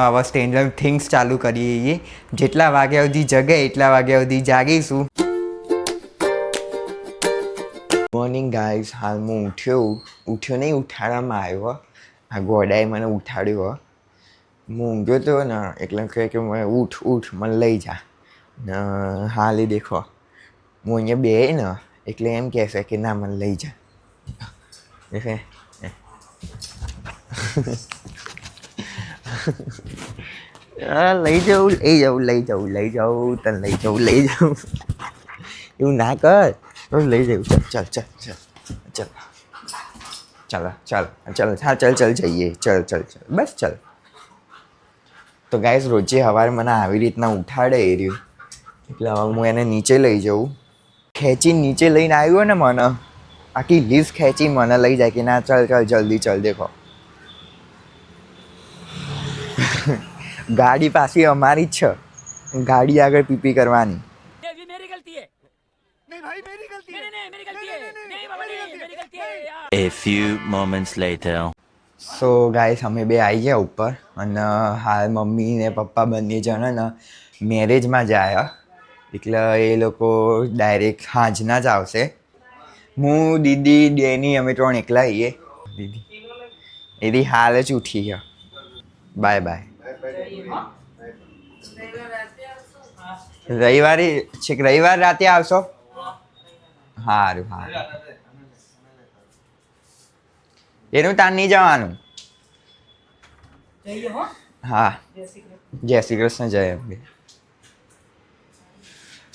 આવા સ્ટેન્જર થિંગ્સ ચાલુ કરીએ. જેટલા વાગ્યા સુધી જગે એટલા વાગ્યા સુધી જાગીશું. મોર્નિંગ ગાઈઝ, હાલ હું ઉઠ્યો નહીં, ઉઠાડવામાં આવ્યો. આ ગોડાએ મને ઉઠાડ્યો. હું ઊંઘ્યો હતો ને એટલે કહે કે મને ઉઠ મને લઈ જા ને. હાલ એ દેખો હું અહીંયા બે ને એટલે એમ કહેશે કે ના મને લઈ જા. દેખે લઈ જાઉં તને લઈ જાઉં એવું ના કર. લઈ જાઉં ચાલ જઈએ ચાલ બસ ચાલ. તો ગાઈસ રોજે સવારે મને આવી રીતના ઉઠાડે એ રહ્યું એટલે હવે હું એને નીચે લઈ જાઉં. ખેંચી નીચે લઈને આવ્યો ને મને આખી લીઝ ખેંચી મને લઈ જાય કે ના ચાલ જલ્દી ચાલ. દેખો ગાડી પાછી અમારી જ છે, ગાડી આગળ પીપી કરવાની. A few moments later. So guys અમે બે આવી ગયા ઉપર અને હાલ મમ્મી ને પપ્પા બંને જણા ને મેરેજમાં જાય એટલે એ લોકો ડાયરેક્ટ સાંજના જ આવશે. હું દીદી ડેની અમે ત્રણ એકલા આવીએ. દીદી એની હાલ જ ઉઠી ગયા. Bye bye. રવિવાર રાતે આવશો? સારું. એનું તાન નહીં જવાનું. હા, જય શ્રી કૃષ્ણ. જય અંબે.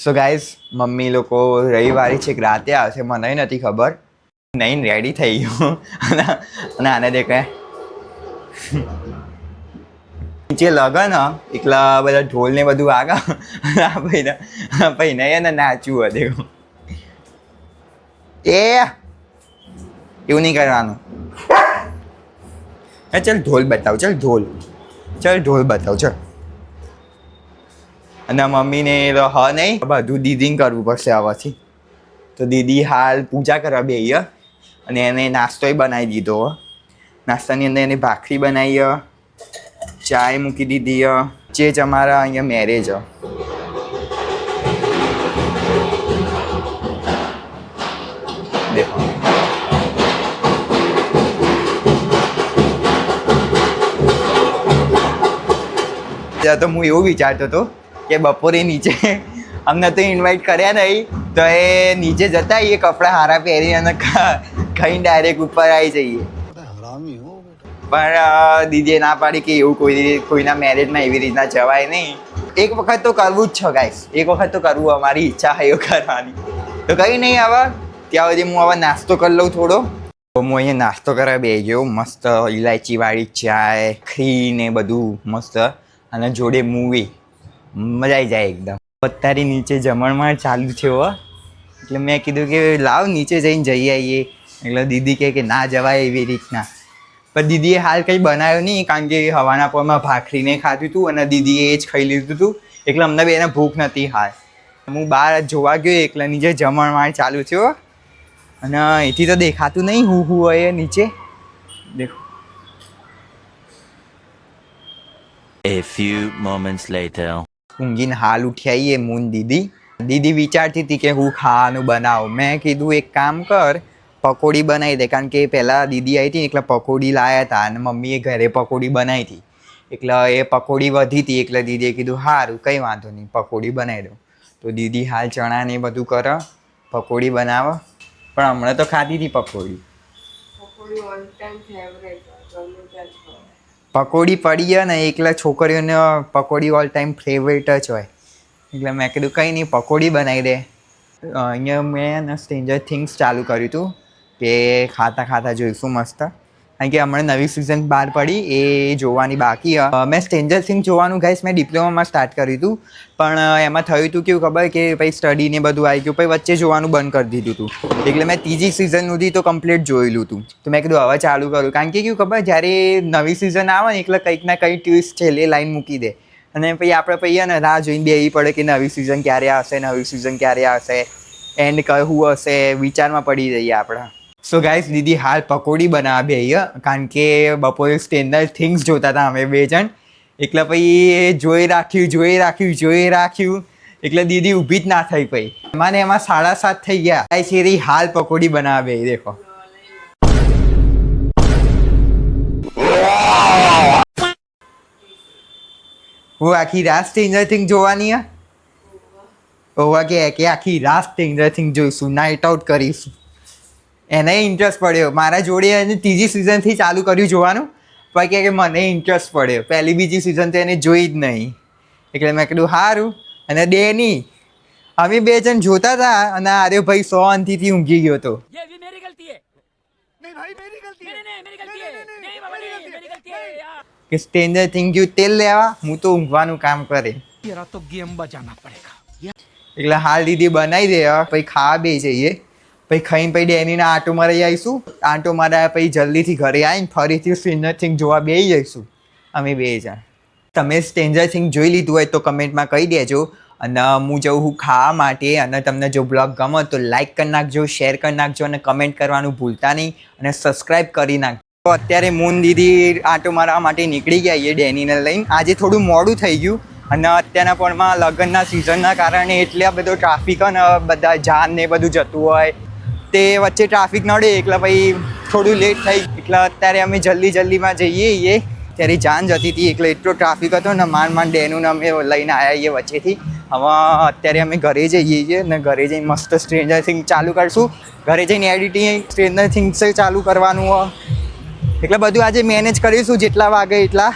સો ગાઈઝ મમ્મી લોકો રવિવારે છેક રાતે આવશે, મને નથી ખબર. નહીં રેડી થઈ ગયો અને આને દેખાય નીચે લગન એકલા બધા ઢોલ ને બધું આગા. આ ભાઈને એને નાચવું હતું. એવું નહીં કરવાનું. ચાલ ઢોલ બતાવ. ઢોલ બતાવ ચાલ. અને મમ્મીને નહીં બધું દીદીને કરવું પડશે હવેથી. તો દીદી હાલ પૂજા કરવા બેસી અને એને નાસ્તોય બનાવી દીધો. નાસ્તાની અંદર એને ભાખરી બનાવી, ચાય મૂકી દીધી. જે જ અમારા અહીંયા મેરેજ. દેખો ત્યાં તો હું એવું વિચારતો હતો કે બપોરે નીચે અમને તો ઇન્વાઇટ કર્યા નહીં તો એ નીચે જતા એ કપડાં હારા પહેરી અને ખાઈને ડાયરેક્ટ ઉપર આવી જઈએ. પણ દીદીએ ના પાડી કે એવું કોઈના મેરેજમાં એવી રીતના જવાય નહીં. એક વખત તો કરવું જ છે ગાઈસ, એક વખત તો કરવું. અમારી ઈચ્છા છે એવું કરવાની. તો કંઈ નહીં, હવે ત્યાં સુધી હું હવે નાસ્તો કરી લઉં થોડો. તો હું અહીંયા નાસ્તો કરવા બેસી ગયો. મસ્ત ઇલાયચીવાળી ચાય, ખરી ને બધું મસ્ત અને જોડે મૂવી. મજા આવી જાય એકદમ. અત્યારે નીચે જમણમાં ચાલુ છે એટલે મેં કીધું કે લાવ નીચે જઈને જઈ આવીએ. એટલે દીદી કહે કે ના જવાય એવી રીતના. પણ દીદીએ હાલ કંઈ બનાવ્યો નહીં કારણ કે હવાના પોરમાં ભાખરીને ખાધું હતું અને દીદીએ એ જ ખાઈ લીધું હતું એટલે અમને બેને ભૂખ નથી હાલ. હું બહાર જોવા ગયો એટલે નીચે જમણમાં ચાલુ થયો અને એથી તો દેખાતું નહીં હું હોય નીચે. દેખો. A few moments later. ઊંઘીને હાલ ઉઠી આવીએ મૂન દીદી વિચારતી હતી કે હું ખાવાનું બનાવું. મેં કીધું એક કામ કર, પકોડી બનાવી દે. કારણ કે પહેલાં દીદી આવી હતી એટલે પકોડી લાવ્યા હતા અને મમ્મીએ ઘરે પકોડી બનાવી હતી એટલે એ પકોડી વધી હતી એટલે દીદીએ કીધું સારું કંઈ વાંધો નહીં પકોડી બનાવી દઉં. તો દીદી હાલ ચણા ને બધું કરે, પકોડી બનાવે. પણ હમણાં તો ખાધી હતી પકોડી. પકોડી પડી જાય ને એકલા છોકરીઓને પકોડી ઓલ ટાઈમ ફેવરેટ જ હોય એટલે મેં કીધું કંઈ નહીં પકોડી બનાવી દે. અહીંયા મેં સ્ટ્રેન્જર થિંગ્સ ચાલુ કર્યું હતું કે ખાતા જોઈશું મસ્ત. કારણ કે હમણાં નવી સિઝન બહાર પડી એ જોવાની બાકી. મેં સ્ટ્રેન્જર થિંગ્સ જોવાનું ગાઈસ મેં ડિપ્લોમામાં સ્ટાર્ટ કર્યું હતું પણ એમાં થયું હતું કેવું ખબર કે ભાઈ સ્ટડીને બધું આવી ગયું પછી વચ્ચે જોવાનું બંધ કરી દીધું હતું. એટલે મેં ત્રીજી સિઝન સુધી તો કમ્પ્લીટ જોયેલું હતું. તો મેં કીધું હવે ચાલુ કરું કારણ કે કેવું ખબર જ્યારે નવી સિઝન આવે ને એટલે કંઈક ના કંઈક ટ્વિસ્ટ છેલ્લે લાઈન મૂકી દે અને પછી આપણે ને રાહ જોઈને બેસવી પડે કે નવી સિઝન ક્યારે આવશે, એન્ડ કહું હશે વિચારમાં પડી જઈએ આપણે. સો ગાઈસ દીદી હાલ પકોડી બનાવવા બેહીએ કારણ કે બપોરે સ્ટેન્જર થિંગ્સ જોતા હતા અમે બે જણ એટલે પછી જોઈ રાખ્યું એટલે દીદી ઊભી જ ના થઈ પઈ મને એમાં 7:30 થઈ ગયા શેરી હાલ પકોડી બનાવે દેખો હું આખી રાત સ્ટ્રેન્જર થિંગ્સ જોવાની ઓવા કે આખી રાત સ્ટ્રેન્જર થિંગ્સ જોઈશું નાઇટ આઉટ કરીશું એને ઇન્ટરેસ્ટ પડ્યો મારા જોડે એને ત્રીજી સિઝનથી ચાલુ કર્યું જોવાનું પણ કે મને ઇન્ટરેસ્ટ પડ્યો પહેલી બીજી સિઝન તો એને જોઈ જ નહીં એટલે મેં કીધું સારું અને ડેની અમે 2 જણ જોતા હતા અને અરે ભાઈ 100 અંતિથી ઊંઘી ગયો હતો કે સ્ટ્રેન્જર થિંગ ગયું તેલ લેવા હું તો ઊંઘવાનું કામ કરે એટલે હાલ દીદી બનાવી દે પછી ખાવા બે જઈએ પછી ખાઈને પછી ડેનીના આંટો મારી આવીશું આંટો માર્યા પછી જલ્દીથી ઘરે આવીને ફરીથી સ્ટ્રેન્જર થિંગ જોવા બેસી જઈશું અમે 2 જણ તમે સ્ટ્રેન્જર થિંગ જોઈ લીધું હોય તો કમેન્ટમાં કહી દેજો અને હું જઉં ખાવા માટે અને તમને જો બ્લોગ ગમે તો લાઈક કરી નાખજો શેર કરી નાખજો અને કમેન્ટ કરવાનું ભૂલતા નહીં અને સબસ્ક્રાઈબ કરી નાખજો અત્યારે મૂન દીદી આંટો મારવા માટે નીકળી ગયા એ ડેનીને લઈને આજે થોડું મોડું થઈ ગયું અને અત્યારના પણમાં લગ્નના સિઝનના કારણે એટલે આ બધો ટ્રાફિક અને બધા જાન ને બધું જતું હોય તે વચ્ચે ટ્રાફિક નડે એટલે પછી થોડું લેટ થઈ એટલે અત્યારે અમે જલ્દીમાં જઈએ ત્યારે જાન જતી હતી એટલે એટલો ટ્રાફિક હતો ને માંડ ડેનુને અમે લઈને આવ્યા છીએ વચ્ચેથી હવે અત્યારે અમે ઘરે જઈએ છીએ અને ઘરે જઈને મસ્ત સ્ટ્રેન્જર થિંગ્સ ચાલુ કરીશું ઘરે જઈને એડિટિંગ સ્ટ્રેન્જર થિંગ્સ ચાલુ કરવાનું હોય એટલે બધું આજે મેનેજ કરીશું જેટલા વાગે એટલા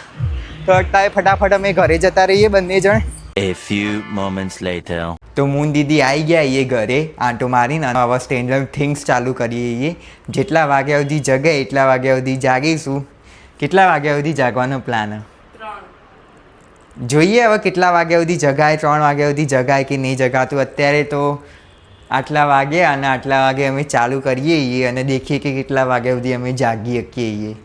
તો અત્યારે ફટાફટ અમે ઘરે જતા રહીએ બંને જણ A few moments later. તો મૂન દીદી આવી ગયા એ ઘરે આંટો મારીને હવે સ્ટ્રેન્જર થિંગ્સ ચાલુ કરીએ જેટલા વાગ્યા સુધી જગે એટલા વાગ્યા સુધી જાગીશું કેટલા વાગ્યા સુધી જાગવાનો પ્લાન જોઈએ હવે કેટલા વાગ્યા સુધી જગાય 3 વાગ્યા સુધી જગાય કે નહીં જગાતું અત્યારે તો આટલા વાગે અને આટલા વાગે અમે ચાલુ કરીએ અને દેખીએ કે કેટલા વાગ્યા સુધી અમે જાગી શકીએ